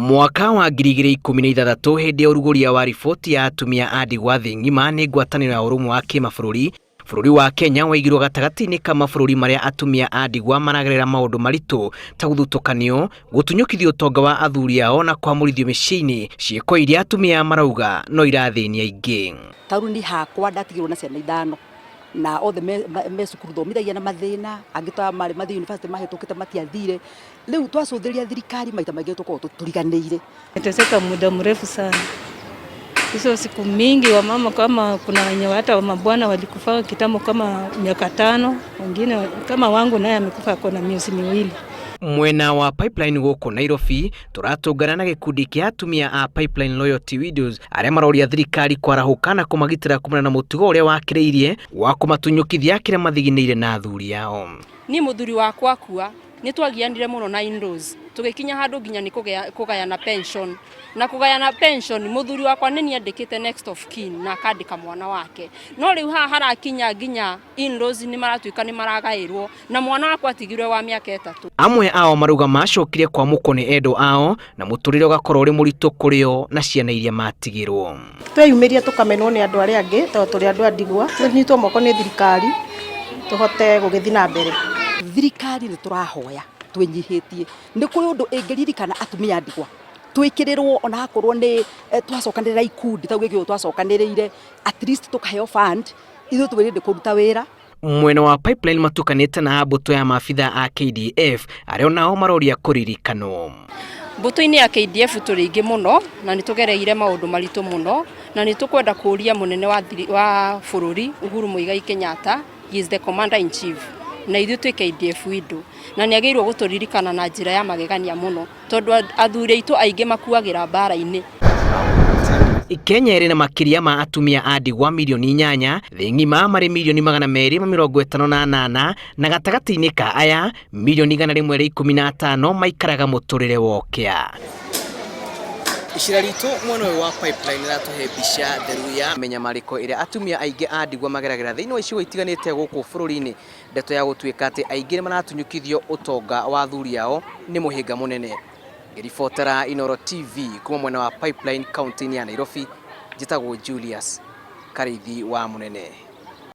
Mwaka wa 2016 hindi ya uruguria wa riboti ya atumia a ndigwa thĩ ng'ima nĩ ngwatanĩro ya ũrũmwe wa kĩmabũrũri. Bũrũri wa Kenya waigirwo gatagati-ini ka mabũrũri marĩa atumia a ndigwa maragerera maũndũ maritũ ta gũthutũkanio, gũtunyũkithio ũtonga wa athuri ao na kwamũrithio mĩciĩ-inĩ, ciĩko iria atumia marauga no irathĩnia aingĩ. Tauruni hakwa ndatigirwo na ciana 5 na othe me cukuru thomithagia na mathina angĩ ta marĩ mathi university mahetũkĩte matiathire. Rĩu twacũthĩria thirikari maita maingĩ tũkoragwo tũriganĩire. Imeteseka muda mrefu sana. Hizo siku mingi wa mama kama kuna wenye hata mabwana walikufa kitambo kama miaka 5, wengine kama wangu naye amekufa kwa miezi 2. Mwena wa pipeline gũkũ Nairobi turatũngana na gikundi kia atumia a Pipeline Loyalty Widows arĩa maroria thirikari kwarahũka na kũmagitĩra kumana na mũtugo ũrĩa wakĩrĩirie wa kũmatunyũkithia kĩrĩa mathiginĩire na athuri ao. Ni mũthuri wakwa kua nĩ twagianire mũno na in-laws tũgĩkinya handũ nginya nĩ kũgayana pension na kũgayana pension mũthuri wakwa nĩ niandĩkĩte next of kin na akandĩka mwana wake, no rĩu haha harakinya nginya in-laws nĩ maratuĩka nĩ maragaĩrwo na mwana wakwa atigirwe wa mĩaka 3. Amwe ao marauga macokire kwa mũko nĩ endo ao na mũtũrĩre ũgakorwo ũrĩ mũritũ kũrĩo na ciana iria matigirwo. Tweyumĩria tũkamenwo nĩ andũ arĩa angĩ tondũ tũrĩ andũ a ndigwa, tũnyitwo moko nĩ thirikari tũhote gũgĩthiĩ na mbere. Thirikari nĩ tũrahoya twenyihĩtie, nĩ kũrĩ ũndũ ĩngĩririkana atumia ndigwa twĩkĩrĩrwo ona akorwo nĩ twacokanĩrĩra ikundi ta gĩkĩo twacokanĩrĩire at least tũkaheo fund ithuĩ twĩrĩndĩ kũruta wĩra. Mwena wa Pipeline matukanĩte na mbũtũ ya maabithaa a KDF arĩa nao maroria kũririkanwo. Mbũtũ-inĩ ya KDF tũrĩ ingĩ mũno na nĩ tũgereire maũndũ maritũ mũno na nĩ tũkwenda kũria mũnene wa bũrũri Uhuru Muigai Kenyatta, he is the commander in chief na ithuĩ twĩ KDF widow na nĩ agĩrĩirwo gũtũririkana na njĩra ya magegania mũno tondũ athuri aitũ aingĩ makuagĩra mbara-inĩ. Kenya ĩrĩ na makĩria ma atumia a ndigwa milioni 8, thĩ ng'ima marĩ milioni 258 na gatagati-inĩ ka aya milioni 115 maikaraga mũtũrĩre wokĩa. Icira ritũ mwena wa Pipeline ratuhe mbica theru ya menyamarĩko ĩrĩa atumia aingĩ a ndigwa mageragĩra thĩinĩ wa icigo itiganĩte gũkũ bũrũri-inĩ. Ndeto ya gũtuĩka atĩ aingĩ maratunyũkithio ũtonga wa athuri ao nĩ mũhĩnga mũnene. Ngĩribotera Inooro TV kuma mwena wa Pipeline kaunti-ini ya Nairobi, njĩtagwo Julius Karĩithi wa Mũnene.